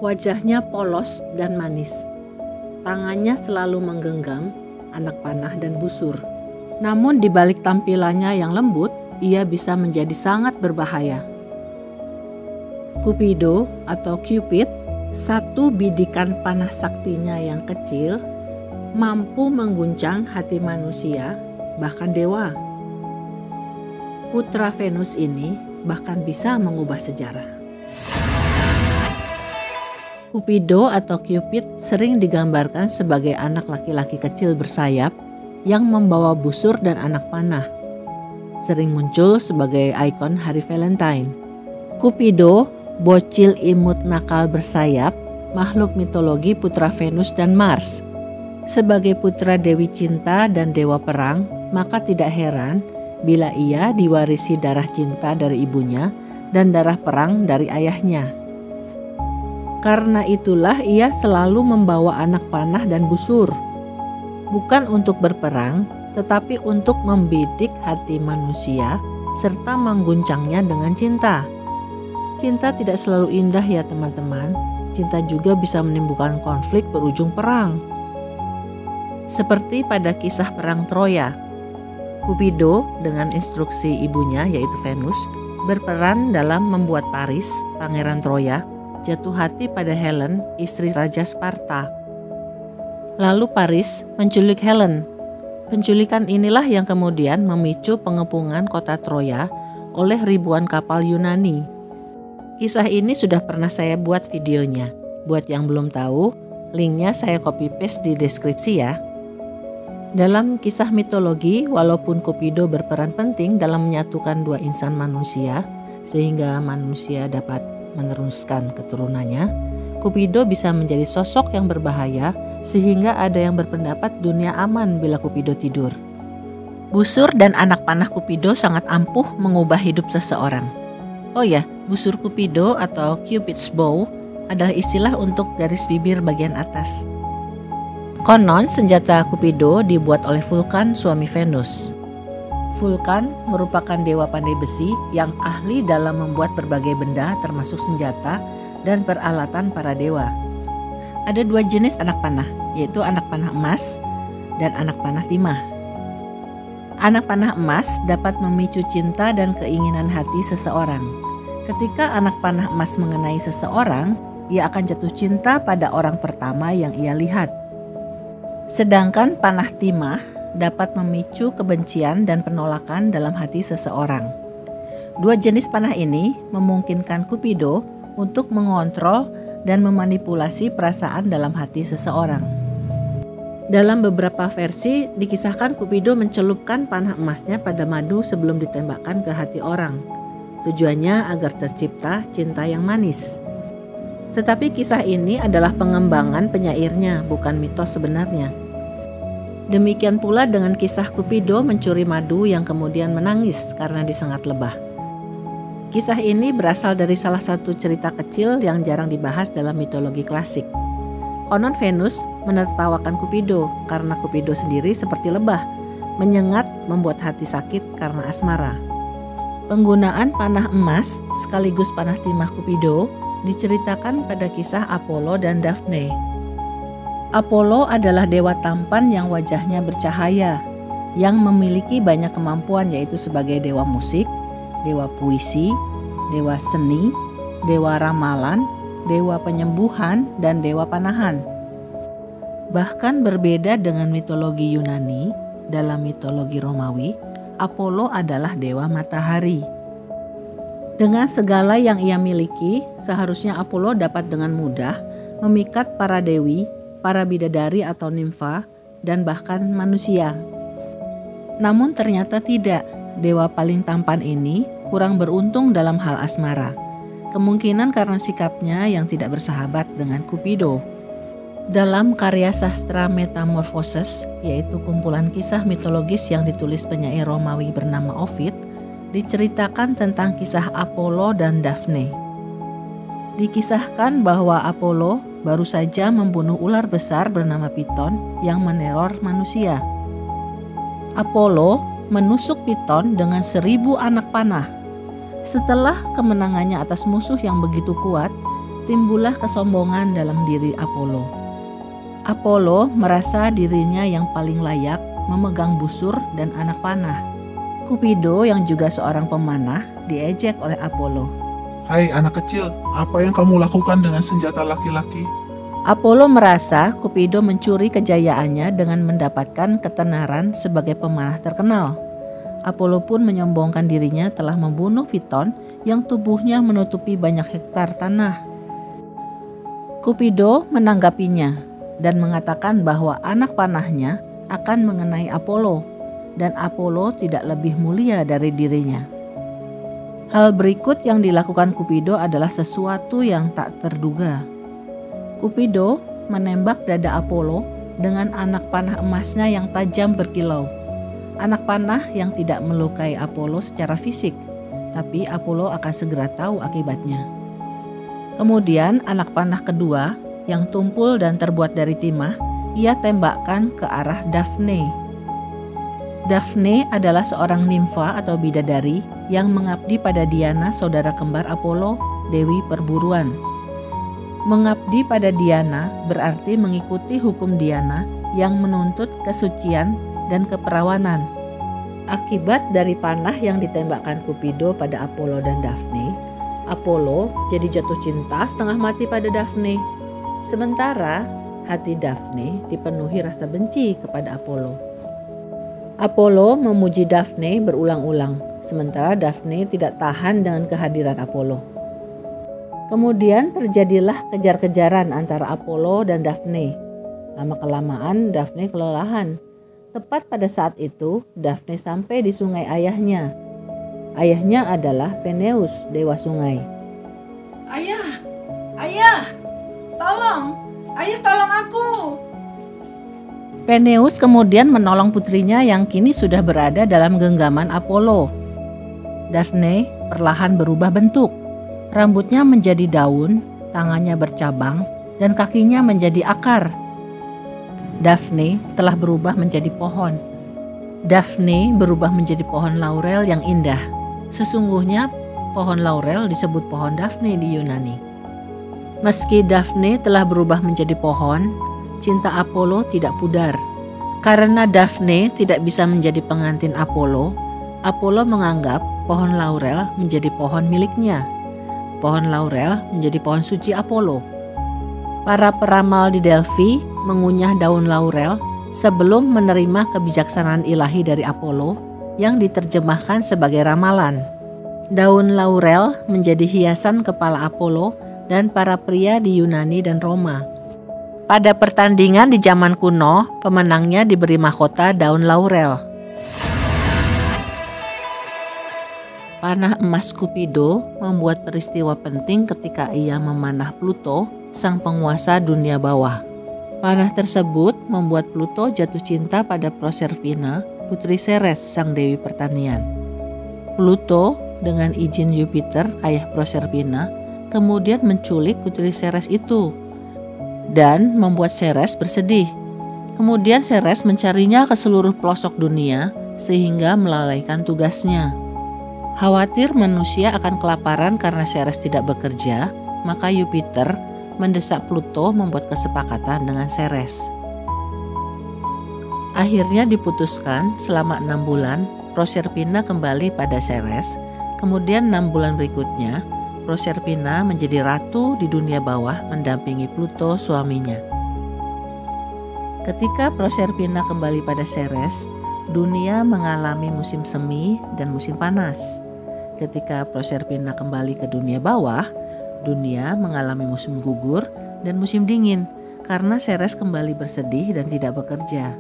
Wajahnya polos dan manis. Tangannya selalu menggenggam anak panah dan busur. Namun di balik tampilannya yang lembut, ia bisa menjadi sangat berbahaya. Cupido atau Cupid, satu bidikan panah saktinya yang kecil, mampu mengguncang hati manusia, bahkan dewa. Putra Venus ini bahkan bisa mengubah sejarah. Cupido atau Cupid sering digambarkan sebagai anak laki-laki kecil bersayap yang membawa busur dan anak panah. Sering muncul sebagai ikon hari Valentine. Cupido, bocil imut nakal bersayap, makhluk mitologi putra Venus dan Mars. Sebagai putra Dewi Cinta dan Dewa Perang, maka tidak heran bila ia diwarisi darah cinta dari ibunya dan darah perang dari ayahnya. Karena itulah ia selalu membawa anak panah dan busur. Bukan untuk berperang, tetapi untuk membidik hati manusia serta mengguncangnya dengan cinta. Cinta tidak selalu indah ya teman-teman. Cinta juga bisa menimbulkan konflik berujung perang. Seperti pada kisah perang Troya. Cupido dengan instruksi ibunya yaitu Venus berperan dalam membuat Paris, pangeran Troya, jatuh hati pada Helen, istri Raja Sparta. Lalu Paris menculik Helen. Penculikan inilah yang kemudian memicu pengepungan kota Troya oleh ribuan kapal Yunani. Kisah ini sudah pernah saya buat videonya. Buat yang belum tahu, linknya saya copy paste di deskripsi ya. Dalam kisah mitologi, walaupun Cupido berperan penting dalam menyatukan dua insan manusia, sehingga manusia dapat meneruskan keturunannya, Cupido bisa menjadi sosok yang berbahaya sehingga ada yang berpendapat dunia aman bila Cupido tidur. Busur dan anak panah Cupido sangat ampuh mengubah hidup seseorang. Oh ya, busur Cupido atau Cupid's bow adalah istilah untuk garis bibir bagian atas. Konon senjata Cupido dibuat oleh Vulkan, suami Venus. Vulkan merupakan dewa pandai besi yang ahli dalam membuat berbagai benda termasuk senjata dan peralatan para dewa. Ada dua jenis anak panah, yaitu anak panah emas dan anak panah timah. Anak panah emas dapat memicu cinta dan keinginan hati seseorang. Ketika anak panah emas mengenai seseorang, ia akan jatuh cinta pada orang pertama yang ia lihat. Sedangkan panah timah dapat memicu kebencian dan penolakan dalam hati seseorang. Dua jenis panah ini memungkinkan Cupido untuk mengontrol dan memanipulasi perasaan dalam hati seseorang. Dalam beberapa versi dikisahkan Cupido mencelupkan panah emasnya pada madu sebelum ditembakkan ke hati orang. Tujuannya agar tercipta cinta yang manis. Tetapi kisah ini adalah pengembangan penyairnya, bukan mitos sebenarnya. Demikian pula dengan kisah Cupido mencuri madu yang kemudian menangis karena disengat lebah. Kisah ini berasal dari salah satu cerita kecil yang jarang dibahas dalam mitologi klasik. Konon Venus menertawakan Cupido karena Cupido sendiri seperti lebah, menyengat membuat hati sakit karena asmara. Penggunaan panah emas sekaligus panah timah Cupido diceritakan pada kisah Apollo dan Daphne. Apollo adalah dewa tampan yang wajahnya bercahaya, yang memiliki banyak kemampuan yaitu sebagai dewa musik, dewa puisi, dewa seni, dewa ramalan, dewa penyembuhan, dan dewa panahan. Bahkan berbeda dengan mitologi Yunani, dalam mitologi Romawi, Apollo adalah dewa matahari. Dengan segala yang ia miliki, seharusnya Apollo dapat dengan mudah memikat para dewi, para bidadari atau nimfa, dan bahkan manusia. Namun ternyata tidak, dewa paling tampan ini kurang beruntung dalam hal asmara. Kemungkinan karena sikapnya yang tidak bersahabat dengan Cupido. Dalam karya sastra Metamorphoses, yaitu kumpulan kisah mitologis yang ditulis penyair Romawi bernama Ovid, diceritakan tentang kisah Apollo dan Daphne. Dikisahkan bahwa Apollo baru saja membunuh ular besar bernama Piton yang meneror manusia. Apollo menusuk Piton dengan 1000 anak panah. Setelah kemenangannya atas musuh yang begitu kuat, timbullah kesombongan dalam diri Apollo. Apollo merasa dirinya yang paling layak memegang busur dan anak panah. Cupido yang juga seorang pemanah diejek oleh Apollo. Hai anak kecil, apa yang kamu lakukan dengan senjata laki-laki? Apollo merasa Cupido mencuri kejayaannya dengan mendapatkan ketenaran sebagai pemanah terkenal. Apollo pun menyombongkan dirinya telah membunuh Fiton yang tubuhnya menutupi banyak hektar tanah. Cupido menanggapinya dan mengatakan bahwa anak panahnya akan mengenai Apollo dan Apollo tidak lebih mulia dari dirinya. Hal berikut yang dilakukan Cupido adalah sesuatu yang tak terduga. Cupido menembak dada Apollo dengan anak panah emasnya yang tajam berkilau. Anak panah yang tidak melukai Apollo secara fisik, tapi Apollo akan segera tahu akibatnya. Kemudian anak panah kedua yang tumpul dan terbuat dari timah, ia tembakkan ke arah Daphne. Daphne adalah seorang nimfa atau bidadari yang mengabdi pada Diana, saudara kembar Apollo, dewi perburuan. Mengabdi pada Diana berarti mengikuti hukum Diana yang menuntut kesucian dan keperawanan. Akibat dari panah yang ditembakkan Cupido pada Apollo dan Daphne, Apollo jadi jatuh cinta setengah mati pada Daphne. Sementara hati Daphne dipenuhi rasa benci kepada Apollo. Apollo memuji Daphne berulang-ulang, sementara Daphne tidak tahan dengan kehadiran Apollo. Kemudian terjadilah kejar-kejaran antara Apollo dan Daphne. Lama-kelamaan Daphne kelelahan. Tepat pada saat itu, Daphne sampai di sungai ayahnya. Ayahnya adalah Peneus, dewa sungai. Ayah, tolong aku. Peneus kemudian menolong putrinya yang kini sudah berada dalam genggaman Apollo. Daphne perlahan berubah bentuk. Rambutnya menjadi daun, tangannya bercabang, dan kakinya menjadi akar. Daphne telah berubah menjadi pohon. Daphne berubah menjadi pohon laurel yang indah. Sesungguhnya pohon laurel disebut pohon Daphne di Yunani. Meski Daphne telah berubah menjadi pohon, cinta Apollo tidak pudar. Karena Daphne tidak bisa menjadi pengantin Apollo, Apollo menganggap pohon laurel menjadi pohon miliknya. Pohon laurel menjadi pohon suci Apollo. Para peramal di Delphi mengunyah daun laurel sebelum menerima kebijaksanaan ilahi dari Apollo yang diterjemahkan sebagai ramalan. Daun laurel menjadi hiasan kepala Apollo dan para pria di Yunani dan Roma. Pada pertandingan di zaman kuno, pemenangnya diberi mahkota daun laurel. Panah emas Cupido membuat peristiwa penting ketika ia memanah Pluto, sang penguasa dunia bawah. Panah tersebut membuat Pluto jatuh cinta pada Proserpina, putri Ceres, sang dewi pertanian. Pluto dengan izin Jupiter, ayah Proserpina, kemudian menculik putri Ceres itu dan membuat Ceres bersedih. Kemudian Ceres mencarinya ke seluruh pelosok dunia sehingga melalaikan tugasnya. Khawatir manusia akan kelaparan karena Ceres tidak bekerja, maka Jupiter mendesak Pluto membuat kesepakatan dengan Ceres. Akhirnya diputuskan selama 6 bulan Proserpina kembali pada Ceres. Kemudian 6 bulan berikutnya Proserpina menjadi ratu di dunia bawah mendampingi Pluto suaminya. Ketika Proserpina kembali pada Ceres, dunia mengalami musim semi dan musim panas. Ketika Proserpina kembali ke dunia bawah, dunia mengalami musim gugur dan musim dingin karena Ceres kembali bersedih dan tidak bekerja.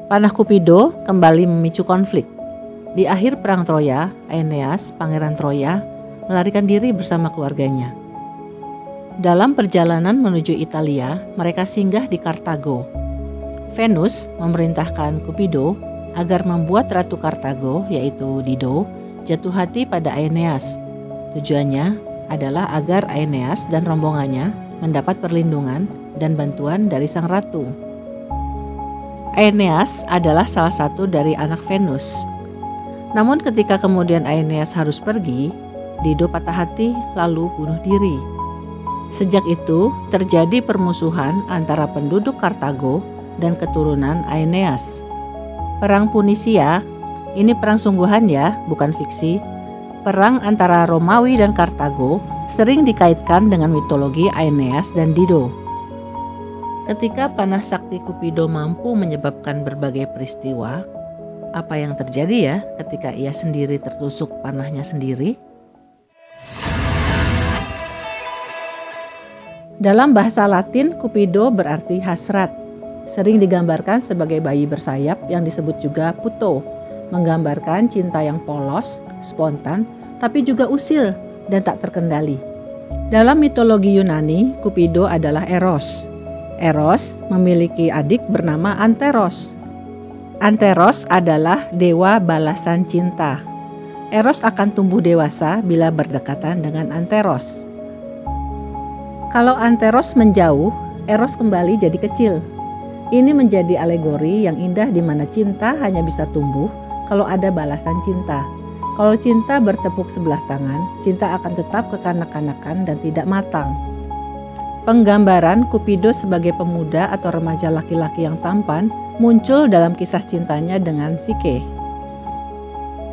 Panah Cupido kembali memicu konflik. Di akhir perang Troya, Aeneas, pangeran Troya, melarikan diri bersama keluarganya. Dalam perjalanan menuju Italia, mereka singgah di Kartago. Venus memerintahkan Cupido agar membuat Ratu Kartago, yaitu Dido, jatuh hati pada Aeneas. Tujuannya adalah agar Aeneas dan rombongannya mendapat perlindungan dan bantuan dari sang ratu. Aeneas adalah salah satu dari anak Venus. Namun ketika kemudian Aeneas harus pergi, Dido patah hati lalu bunuh diri. Sejak itu terjadi permusuhan antara penduduk Kartago dan keturunan Aeneas. Perang Punisia, ini perang sungguhan ya, bukan fiksi. Perang antara Romawi dan Kartago sering dikaitkan dengan mitologi Aeneas dan Dido. Ketika panah sakti Kupido mampu menyebabkan berbagai peristiwa, apa yang terjadi ya ketika ia sendiri tertusuk panahnya sendiri? Dalam bahasa Latin, Kupido berarti hasrat. Sering digambarkan sebagai bayi bersayap yang disebut juga puto, menggambarkan cinta yang polos, spontan, tapi juga usil dan tak terkendali. Dalam mitologi Yunani, Kupido adalah Eros. Eros memiliki adik bernama Anteros. Anteros adalah dewa balasan cinta. Eros akan tumbuh dewasa bila berdekatan dengan Anteros. Kalau Anteros menjauh, Eros kembali jadi kecil. Ini menjadi alegori yang indah di mana cinta hanya bisa tumbuh kalau ada balasan cinta. Kalau cinta bertepuk sebelah tangan, cinta akan tetap kekanak-kanakan dan tidak matang. Penggambaran Kupido sebagai pemuda atau remaja laki-laki yang tampan muncul dalam kisah cintanya dengan Psike.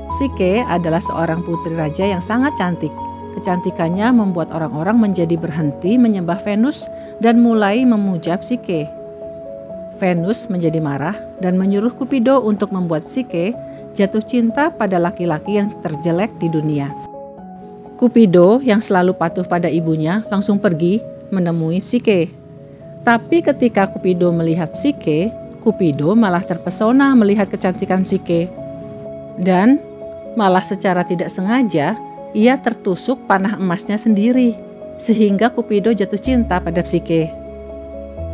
Psike adalah seorang putri raja yang sangat cantik. Kecantikannya membuat orang-orang menjadi berhenti menyembah Venus dan mulai memuja Psike. Venus menjadi marah dan menyuruh Kupido untuk membuat Psike jatuh cinta pada laki-laki yang terjelek di dunia. Kupido yang selalu patuh pada ibunya langsung pergi menemui Psike. Tapi ketika Kupido melihat Psike, Kupido malah terpesona melihat kecantikan Psike. Dan malah secara tidak sengaja ia tertusuk panah emasnya sendiri, sehingga Kupido jatuh cinta pada Psike.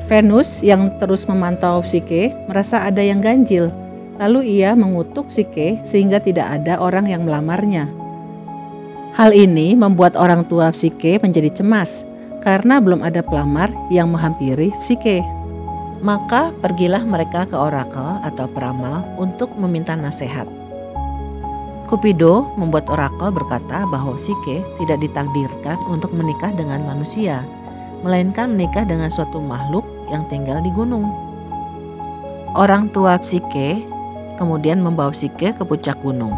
Venus yang terus memantau Psike merasa ada yang ganjil, lalu ia mengutuk Psike sehingga tidak ada orang yang melamarnya. Hal ini membuat orang tua Psike menjadi cemas karena belum ada pelamar yang menghampiri Psike. Maka pergilah mereka ke orakel atau peramal untuk meminta nasihat. Kupido membuat orakel berkata bahwa Psike tidak ditakdirkan untuk menikah dengan manusia, melainkan menikah dengan suatu makhluk yang tinggal di gunung. Orang tua Psike kemudian membawa Psike ke puncak gunung.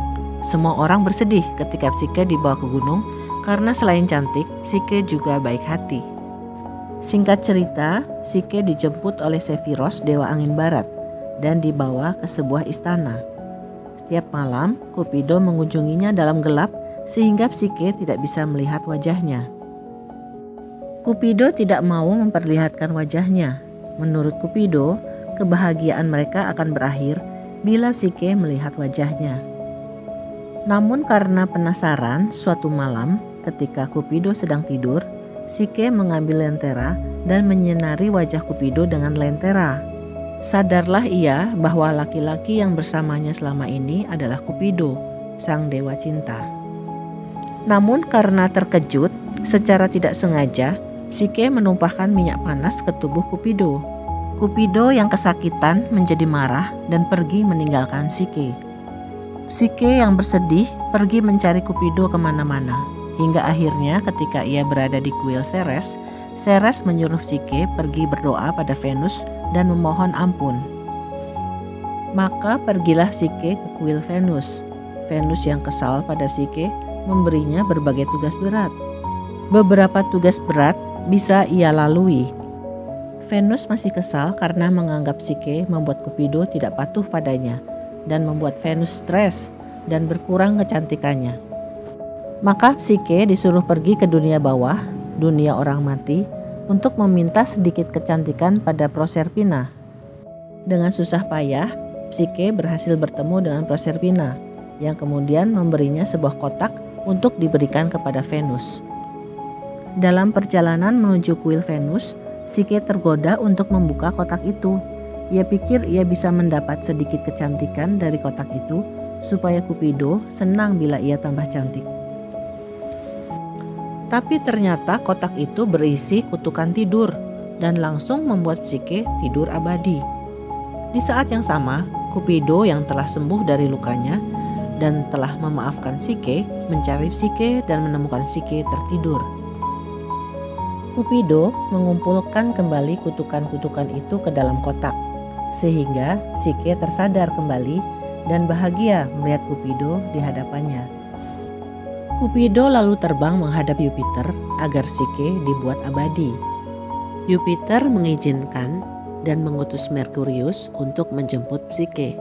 Semua orang bersedih ketika Psike dibawa ke gunung karena selain cantik, Psike juga baik hati. Singkat cerita, Psike dijemput oleh Sephiros, dewa angin barat, dan dibawa ke sebuah istana. Setiap malam, Kupido mengunjunginya dalam gelap sehingga Psike tidak bisa melihat wajahnya. Kupido tidak mau memperlihatkan wajahnya. Menurut Kupido, kebahagiaan mereka akan berakhir bila Psike melihat wajahnya. Namun karena penasaran, suatu malam ketika Kupido sedang tidur, Psike mengambil lentera dan menyinari wajah Kupido dengan lentera. Sadarlah ia bahwa laki-laki yang bersamanya selama ini adalah Kupido, sang dewa cinta. Namun karena terkejut, secara tidak sengaja, Psike menumpahkan minyak panas ke tubuh Kupido. Kupido yang kesakitan menjadi marah dan pergi meninggalkan Psike. Psike yang bersedih pergi mencari Kupido kemana-mana. Hingga akhirnya ketika ia berada di kuil Ceres, Ceres menyuruh Psike pergi berdoa pada Venus dan memohon ampun. Maka pergilah Psike ke kuil Venus. Venus yang kesal pada Psike memberinya berbagai tugas berat. Beberapa tugas berat bisa ia lalui. Venus masih kesal karena menganggap Psike membuat Kupido tidak patuh padanya dan membuat Venus stres dan berkurang kecantikannya. Maka Psike disuruh pergi ke dunia bawah, dunia orang mati, untuk meminta sedikit kecantikan pada Proserpina. Dengan susah payah, Psike berhasil bertemu dengan Proserpina, yang kemudian memberinya sebuah kotak untuk diberikan kepada Venus. Dalam perjalanan menuju kuil Venus, Psike tergoda untuk membuka kotak itu. Ia pikir ia bisa mendapat sedikit kecantikan dari kotak itu, supaya Kupido senang bila ia tambah cantik. Tapi ternyata kotak itu berisi kutukan tidur dan langsung membuat Psike tidur abadi. Di saat yang sama, Kupido yang telah sembuh dari lukanya dan telah memaafkan Psike, mencari Psike dan menemukan Psike tertidur. Cupido mengumpulkan kembali kutukan-kutukan itu ke dalam kotak, sehingga Psike tersadar kembali dan bahagia melihat Cupido di hadapannya. Cupido lalu terbang menghadap Jupiter agar Psike dibuat abadi. Jupiter mengizinkan dan mengutus Merkurius untuk menjemput Psike.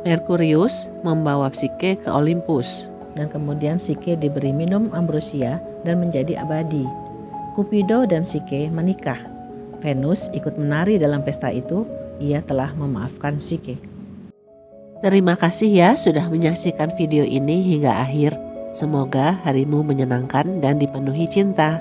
Merkurius membawa Psike ke Olympus dan kemudian Psike diberi minum ambrosia dan menjadi abadi. Cupido dan Psike menikah. Venus ikut menari dalam pesta itu. Ia telah memaafkan Psike. Terima kasih ya sudah menyaksikan video ini hingga akhir. Semoga harimu menyenangkan dan dipenuhi cinta.